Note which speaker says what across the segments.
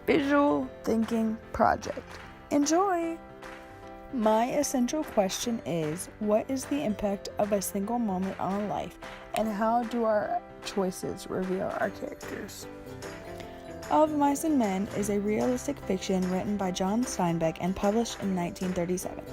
Speaker 1: visual thinking project. Enjoy! My essential question is, what is the impact of a single moment on a life, and how do our choices reveal our characters? Of Mice and Men is a realistic fiction written by John Steinbeck and published in 1937.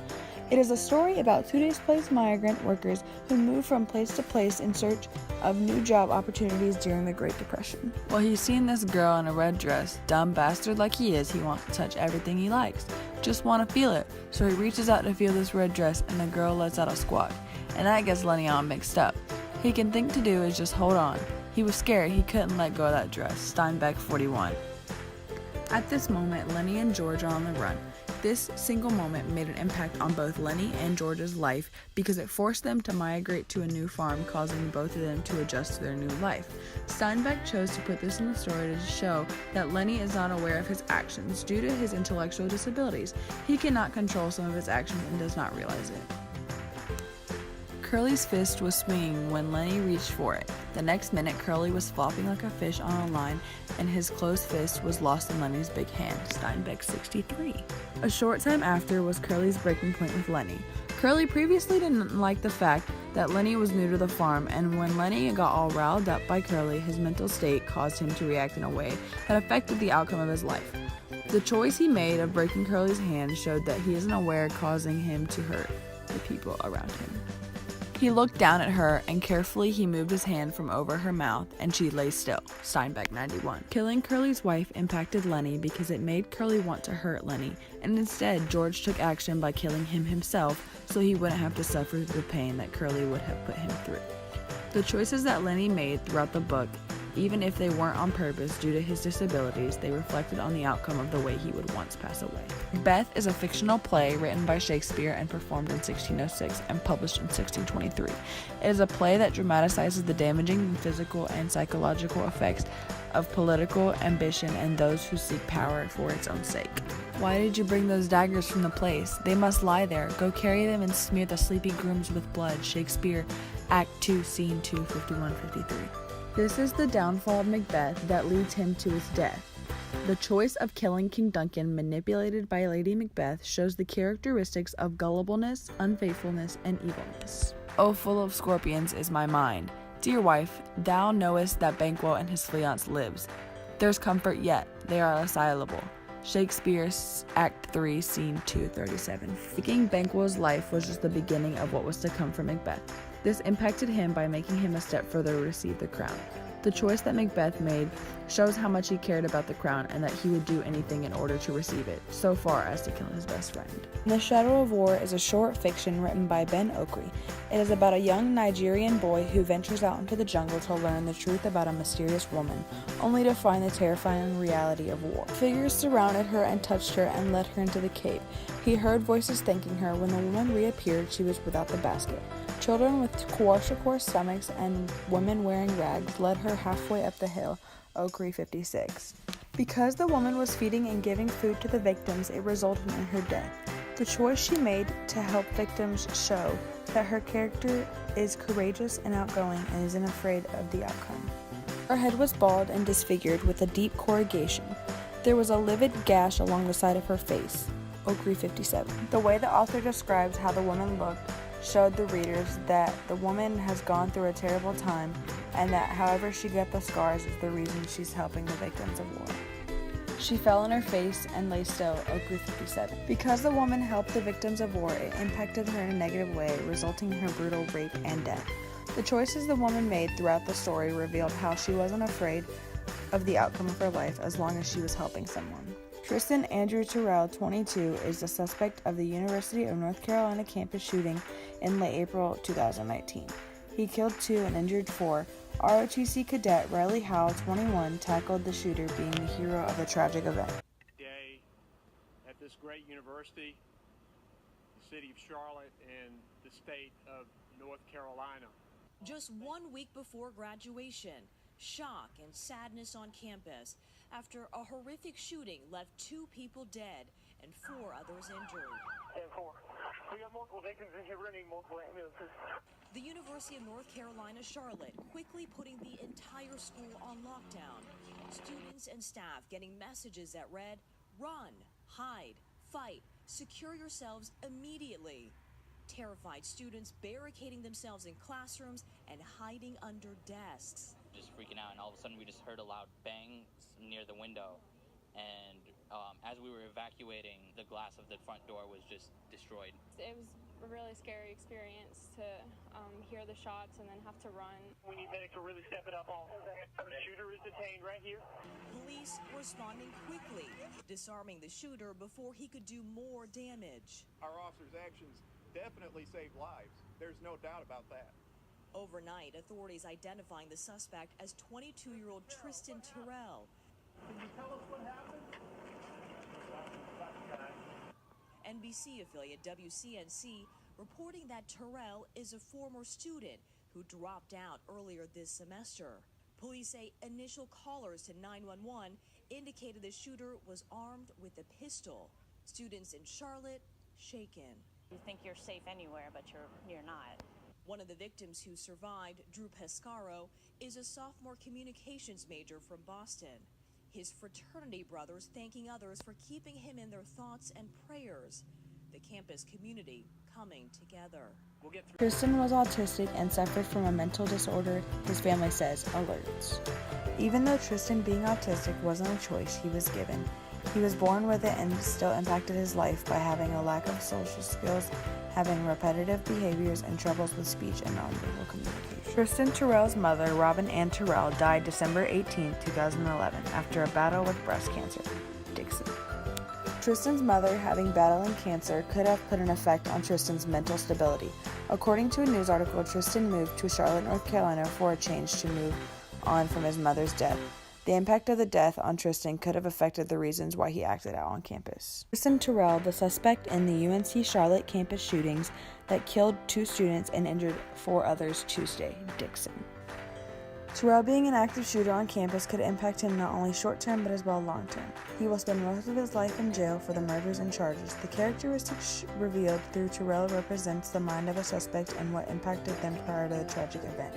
Speaker 1: It is a story about two displaced migrant workers who move from place to place in search of new job opportunities during the Great Depression. Well, he's seen this girl in a red dress. Dumb bastard like he is, he wants to touch everything he likes. Just want to feel it. So he reaches out to feel this red dress, and the girl lets out a squawk. And that gets Lenny all mixed up. He can think to do is just hold on. He was scared he couldn't let go of that dress. Steinbeck 41. At this moment, Lenny and George are on the run. This single moment made an impact on both Lenny and George's life because it forced them to migrate to a new farm, causing both of them to adjust to their new life. Steinbeck chose to put this in the story to show that Lenny is not aware of his actions due to his intellectual disabilities. He cannot control some of his actions and does not realize it. Curly's fist was swinging when Lenny reached for it. The next minute, Curly was flopping like a fish on a line, and his closed fist was lost in Lenny's big hand. Steinbeck 63. A short time after was Curly's breaking point with Lenny. Curly previously didn't like the fact that Lenny was new to the farm, and when Lenny got all riled up by Curly, his mental state caused him to react in a way that affected the outcome of his life. The choice he made of breaking Curly's hand showed that he isn't aware, causing him to hurt the people around him. He looked down at her, and carefully he moved his hand from over her mouth, and she lay still. Steinbeck 91. Killing Curly's wife impacted Lenny because it made Curly want to hurt Lenny, and instead George took action by killing him himself so he wouldn't have to suffer the pain that Curly would have put him through. The choices that Lenny made throughout the book, even if they weren't on purpose due to his disabilities, they reflected on the outcome of the way he would once pass away. Macbeth is a fictional play written by Shakespeare and performed in 1606 and published in 1623. It is a play that dramatizes the damaging physical and psychological effects of political ambition and those who seek power for its own sake. Why did you bring those daggers from the place? They must lie there. Go carry them and smear the sleepy grooms with blood. Shakespeare, Act 2, Scene 2, 51-53. This is the downfall of Macbeth that leads him to his death. The choice of killing King Duncan, manipulated by Lady Macbeth, shows the characteristics of gullibleness, unfaithfulness, and evilness. Oh, full of scorpions is my mind. Dear wife, thou knowest that Banquo and his fiancé lives. There's comfort yet, they are assailable. Shakespeare's Act 3, Scene 237. Taking Banquo's life was just the beginning of what was to come for Macbeth. This impacted him by making him a step further to receive the crown. The choice that Macbeth made shows how much he cared about the crown and that he would do anything in order to receive it, so far as to kill his best friend. The Shadow of War is a short fiction written by Ben Okri. It is about a young Nigerian boy who ventures out into the jungle to learn the truth about a mysterious woman, only to find the terrifying reality of war. Figures surrounded her and touched her and led her into the cave. He heard voices thanking her. When the woman reappeared, she was without the basket. Children with kwashiorkor stomachs and women wearing rags led her halfway up the hill, Okri 56. Because the woman was feeding and giving food to the victims, it resulted in her death. The choice she made to help victims show that her character is courageous and outgoing and isn't afraid of the outcome. Her head was bald and disfigured with a deep corrugation. There was a livid gash along the side of her face, Okri 57. The way the author describes how the woman looked showed the readers that the woman has gone through a terrible time and that however she got the scars is the reason she's helping the victims of war. She fell on her face and lay still, Okri 57. Because the woman helped the victims of war, it impacted her in a negative way, resulting in her brutal rape and death. The choices the woman made throughout the story revealed how she wasn't afraid of the outcome of her life as long as she was helping someone. Tristan Andrew Terrell, 22, is the suspect of the University of North Carolina campus shooting in late April 2019. He killed 2 and injured 4. ROTC cadet Riley Howell, 21, tackled the shooter, being the hero of the tragic event.
Speaker 2: Today, at this great university, the city of Charlotte and the state of North Carolina.
Speaker 3: Just 1 week before graduation, shock and sadness on campus after a horrific shooting left 2 people dead and 4 others injured.
Speaker 4: 10-4. We got multiple victims in here. We're gonna need multiple ambulances.
Speaker 3: The University of North Carolina, Charlotte, quickly putting the entire school on lockdown. Students and staff getting messages that read, "Run, hide, fight, secure yourselves immediately." Terrified students barricading themselves in classrooms and hiding under desks.
Speaker 5: Just freaking out, and all of a sudden we just heard a loud bang near the window, and as we were evacuating, the glass of the front door was just destroyed.
Speaker 6: It was a really scary experience to hear the shots and then have to run.
Speaker 4: We need medics to really step it up. The shooter is detained right here.
Speaker 3: Police responding quickly, disarming the shooter before he could do more damage.
Speaker 7: Our officers' actions definitely saved lives. There's no doubt about that.
Speaker 3: Overnight, authorities identifying the suspect as 22-year-old Tristan Terrell.
Speaker 4: Can you tell us what happened?
Speaker 3: NBC affiliate WCNC reporting that Terrell is a former student who dropped out earlier this semester. Police say initial callers to 911 indicated the shooter was armed with a pistol. Students in Charlotte shaken.
Speaker 8: You think you're safe anywhere, but you're not.
Speaker 3: One of the victims who survived, Drew Pescaro, is a sophomore communications major from Boston. His fraternity brothers thanking others for keeping him in their thoughts and prayers. The campus community coming together.
Speaker 2: We'll get through.
Speaker 1: Tristan was autistic and suffered from a mental disorder, his family says, alerts. Even though Tristan being autistic wasn't a choice he was given, he was born with it and still impacted his life by having a lack of social skills, having repetitive behaviors, and troubles with speech and nonverbal communication. Tristan Terrell's mother, Robin Ann Terrell, died December 18, 2011, after a battle with breast cancer. Dixon. Tristan's mother, having battling cancer, could have put an effect on Tristan's mental stability. According to a news article, Tristan moved to Charlotte, North Carolina for a change to move on from his mother's death. The impact of the death on Tristan could have affected the reasons why he acted out on campus. Tristan Terrell, the suspect in the UNC Charlotte campus shootings that killed 2 students and injured 4 others Tuesday. Dixon. Terrell being an active shooter on campus could impact him not only short-term but as well long-term. He will spend most of his life in jail for the murders and charges. The characteristics revealed through Terrell represents the mind of a suspect and what impacted them prior to the tragic event.